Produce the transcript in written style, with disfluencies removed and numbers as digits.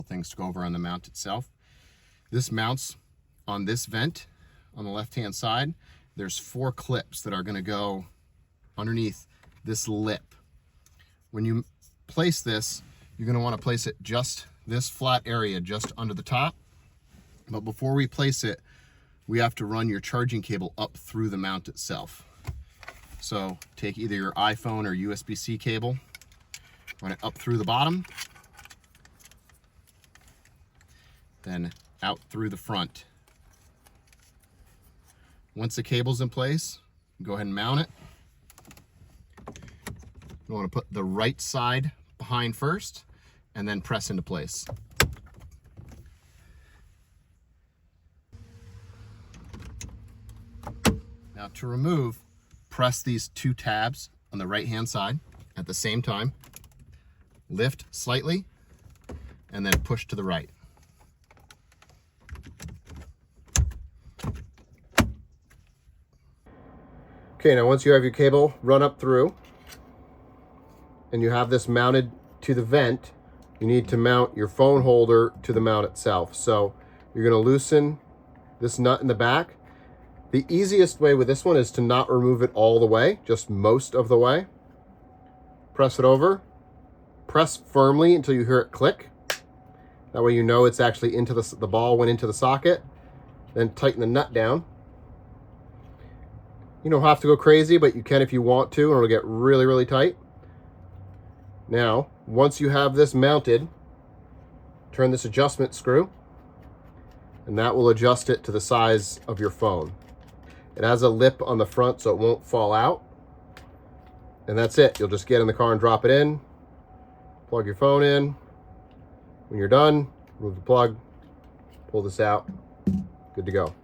things to go over on the mount itself. This mounts on this vent on the left-hand side. There's 4 clips that are going to go underneath this lip. When you place this, you're going to want to place it just this flat area just under the top. But before we place it, we have to run your charging cable up through the mount itself. So take either your iPhone or USB-C cable, run it up through the bottom, then out through the front. Once the cable's in place, go ahead and mount it. You want to put the right side behind first and then press into place. Now to remove, press these 2 tabs on the right hand side at the same time, lift slightly, and then push to the right. Okay, now once you have your cable run up through and you have this mounted to the vent, you need to mount your phone holder to the mount itself. So you're going to loosen this nut in the back. The easiest way with this one is to not remove it all the way, just most of the way. Press it over, press firmly until you hear it click. That way you know it's actually into the ball went into the socket. Then tighten the nut down. You don't have to go crazy, but you can if you want to, and it'll get really, really tight. Now, once you have this mounted, turn this adjustment screw, and that will adjust it to the size of your phone. It has a lip on the front so it won't fall out. And that's it. You'll just get in the car and drop it in, plug your phone in. When you're done, remove the plug, pull this out, good to go.